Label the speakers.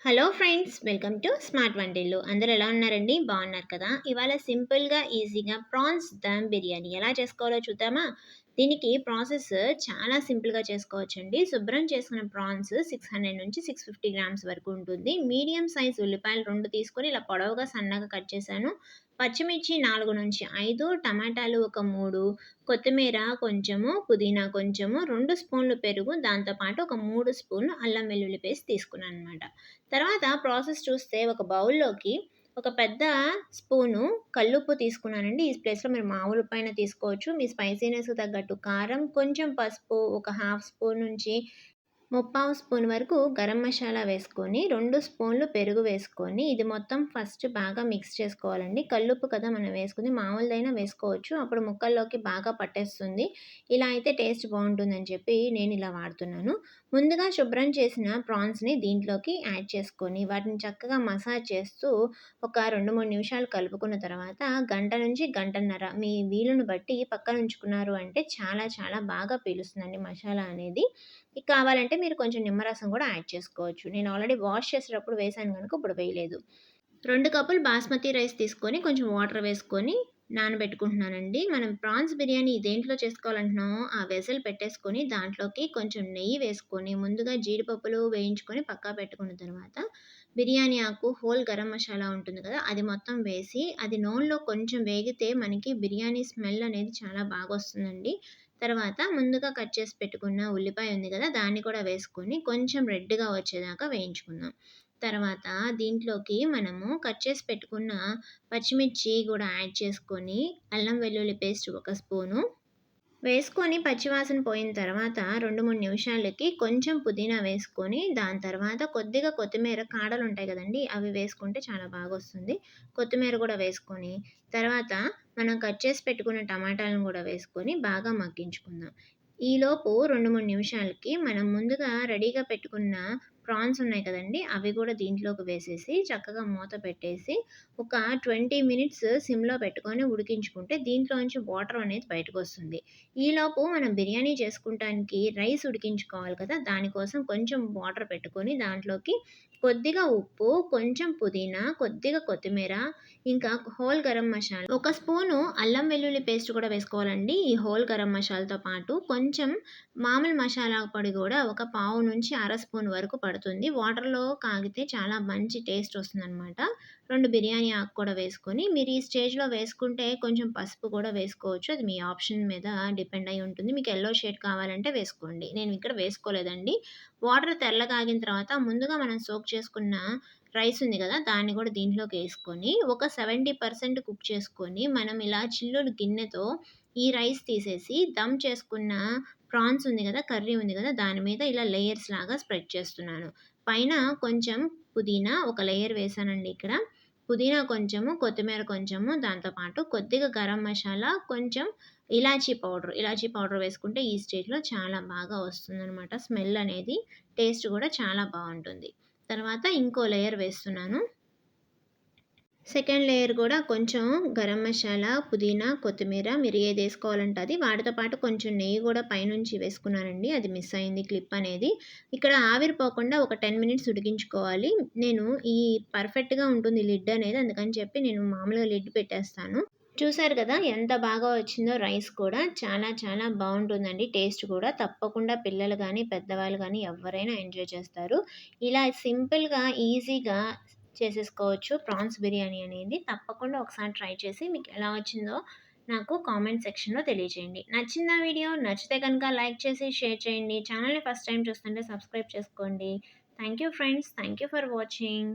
Speaker 1: Hello friends, welcome to smart Vantillu. అందరూ ఎలా ఉన్నారండి? బాగున్నారు కదా? ఇవాళ సింపుల్గా ఈజీగా ప్రాన్స్ దమ్ బిర్యానీ ఎలా చేసుకోవాలో చూద్దామా? దీనికి ప్రాసెస్ చాలా సింపుల్గా చేసుకోవచ్చండి. శుభ్రం చేసుకున్న ప్రాన్స్ 600 నుంచి 650 గ్రామ్స్ వరకు ఉంటుంది. మీడియం సైజ్ ఉల్లిపాయలు 2 తీసుకొని ఇలా పొడవుగా సన్నగా కట్ చేశాను. పచ్చిమిర్చి 4 నుంచి 5, టమాటాలు ఒక 3, కొత్తిమీర కొంచెము, పుదీనా కొంచెము, 2 స్పూన్లు పెరుగు, దాంతోపాటు ఒక 3 స్పూన్లు అల్లం వెల్లుల్లి పేస్ట్ తీసుకున్నాను అనమాట. తర్వాత ప్రాసెస్ చూస్తే ఒక బౌల్లోకి ఒక పెద్ద స్పూను కల్లుప్పు తీసుకున్నానండి. ఈ ప్లేస్‌లో మీరు మామూలు ఉప్పైనా తీసుకోవచ్చు. మీ స్పైసీనెస్‌కి తగ్గట్టు కారం, కొంచెం పసుపు, ఒక హాఫ్ స్పూన్ నుంచి ముప్పావు స్పూన్ వరకు గరం మసాలా వేసుకొని, 2 స్పూన్లు పెరుగు వేసుకొని, ఇది మొత్తం ఫస్ట్ బాగా మిక్స్ చేసుకోవాలండి. కల్లుప్పు కదా మనం వేసుకుంది, మామూలుదైనా వేసుకోవచ్చు. అప్పుడు ముక్కల్లోకి బాగా పట్టేస్తుంది. ఇలా అయితే టేస్ట్ బాగుంటుందని చెప్పి నేను ఇలా వాడుతున్నాను. ముందుగా శుభ్రం చేసిన ప్రాన్స్‌ని దీంట్లోకి యాడ్ చేసుకొని, వాటిని చక్కగా మసాజ్ చేస్తూ ఒక 2, 3 నిమిషాలు కలుపుకున్న తర్వాత గంట నుంచి గంటన్నర మీ వీలుని బట్టి పక్కన ఉంచుకున్నారు అంటే చాలా చాలా బాగా పీలుస్తుందండి మసాలా అనేది. కావాలంటే మీరు కొంచెం నిమ్మరసం కూడా యాడ్ చేసుకోవచ్చు. నేను ఆల్రెడీ వాష్ చేసేటప్పుడు వేశాను గనుక ఇప్పుడు వేయలేదు. 2 కప్పులు బాస్మతి రైస్ తీసుకొని కొంచెం వాటర్ వేసుకొని నానబెట్టుకుంటున్నానండి. మనం ప్రాన్స్ బిర్యానీ దేంట్లో చేసుకోవాలంటున్నామో ఆ వెసల్ పెట్టేసుకొని దాంట్లోకి కొంచెం నెయ్యి వేసుకొని ముందుగా జీడిపప్పులు వేయించుకొని పక్కా పెట్టుకున్న తర్వాత బిర్యానీ ఆకు, హోల్ గరం మసాలా ఉంటుంది కదా! అది మొత్తం వేసి అది నూనెలో కొంచెం వేగితే మనకి బిర్యానీ స్మెల్ అనేది చాలా బాగొస్తుందండి. తర్వాత ముందుగా కట్ చేసి పెట్టుకున్న ఉల్లిపాయ ఉంది కదా! దాన్ని కూడా వేసుకొని కొంచెం రెడ్‌గా వచ్చేదాకా వేయించుకుందాం. తర్వాత దీంట్లోకి మనము కట్ చేసి పెట్టుకున్న పచ్చిమిర్చి గూడా యాడ్ చేసుకొని, అల్లం వెల్లుల్లి పేస్ట్ ఒక స్పూను వేసుకొని పచ్చివాసన పోయిన తర్వాత 2, 3 నిమిషాలకి కొంచెం పుదీనా వేసుకొని, దాని తర్వాత కొద్దిగా కొత్తిమీర కాడలుంటాయి గదండీ! అవి వేసుకుంటే చాలా బాగొస్తుంది. కొత్తిమీర గూడా వేసుకొని, తర్వాత మనం కట్ చేసి పెట్టుకున్న టమాటాలను గూడా వేసుకొని బాగా మగ్గించుకుందాం. ఈలోపు 2, 3 నిమిషాలకి మనం ముందుగా రెడీగా పెట్టుకున్న ప్రాన్స్ ఉన్నాయి కదండీ! అవి గూడా దీంట్లోకి వేసేసి చక్కగా మూత పెట్టేసి ఒక 20 మినిట్స్ సిమ్‌లో పెట్టుకొని ఉడికించుకుంటే దీంట్లోంచి వాటర్ అనేది బయటకొస్తుంది. ఈలోపు మనం బిర్యానీ చేసుకుంటానికి రైస్ ఉడికించుకోవాలి కదా! దానికోసం కొంచెం వాటర్ పెట్టుకొని దాంట్లోకి కొద్దిగా ఉప్పు, కొంచెం పుదీనా, కొద్దిగా కొత్తిమీర, ఇంకా హోల్ గరం మసాలా, ఒక స్పూను అల్లం వెల్లుల్లి పేస్ట్ కూడా వేసుకోవాలండి. ఈ హోల్ గరం మసాలాతో పాటు కొంచెం మామూలు మసాలా పొడి గూడా ఒక పావు నుంచి అర స్పూన్ వరకు పడుతుంది. వాటర్‌లో కాగితే చాలా మంచి టేస్ట్ వస్తుందనమాట. 2 బిర్యానీ ఆకు కూడా వేసుకొని మీరు ఈ స్టేజ్‌లో వేసుకుంటే కొంచెం పసుపు కూడా వేసుకోవచ్చు. అది మీ ఆప్షన్ మీద డిపెండ్ అయ్యి ఉంటుంది. మీకు యెల్లో షేడ్ కావాలంటే వేసుకోండి. నేను ఇక్కడ వేసుకోలేదండి. వాటర్ తెల్లగాగిన తర్వాత ముందుగా మనం సోక్ చేసుకున్న రైస్ ఉంది గదా! దాన్ని గూడా దీంట్లోకేసుకొని ఒక 70% కుక్ చేసుకొని మనం ఇలా చిల్లులు గిన్నెతో ఈ రైస్ తీసేసి దమ్ చేసుకున్న ప్రాన్స్ ఉంది గదా! కర్రీ ఉంది గదా! దాని మీద ఇలా లేయర్స్ లాగా స్ప్రెడ్ చేస్తున్నాను. పైన కొంచెం పుదీనా ఒక లేయర్ వేశానండి ఇక్కడ. పుదీనా కొంచెము, కొత్తిమీర కొంచెము, దాంతో పాటు కొద్దిగా గరం మసాలా, కొంచెం ఇలాచీ పౌడర్ వేసుకుంటే ఈ స్టేజ్‌లో చాలా బాగా వస్తుందనమాట స్మెల్ అనేది. టేస్ట్ గూడా చాలా బావుంటుంది. తర్వాత ఇంకో లేయర్ వేస్తున్నాను. సెకండ్ లేయర్ గూడా కొంచెం గరం మసాలా, పుదీనా, కొత్తిమీర మీరు ఏదేసుకోవాలంటే అది. వాటితో పాటు కొంచెం నెయ్యి గూడా పైనుంచి వేసుకున్నానండి. అది మిస్ అయింది క్లిప్ అనేది. ఇక్కడ ఆవిరిపోకుండా ఒక 10 మినిట్స్ ఉడికించుకోవాలి. నేను ఈ పర్ఫెక్ట్‌గా ఉంటుంది లిడ్ అనేది. అందుకని చెప్పి నేను మామూలుగా లిడ్ పెట్టేస్తాను. చూసారు గదా! ఎంత బాగా వచ్చిందో రైస్ కూడా. చాలా చాలా బావుంటుందండి టేస్ట్ కూడా. తప్పకుండా పిల్లలు గానీ, పెద్దవాళ్ళు గానీ ఎవ్వరైనా ఎంజాయ్ చేస్తారు. ఇలా సింపుల్‌గా, ఈజీగా చేసేసుకోవచ్చు ప్రాన్స్ బిర్యానీ అనేది. తప్పకుండా ఒకసారి ట్రై చేసి మీకు ఎలా వచ్చిందో నాకు కామెంట్ సెక్షన్‌లో తెలియజేయండి. నచ్చిందా వీడియో? నచ్చితే గనుక లైక్ చేసి, షేర్ చేయండి. ఛానెల్‌ని ఫస్ట్ టైమ్ చూస్తుంటే సబ్స్క్రైబ్ చేసుకోండి. Thank you friends. Thank you for watching.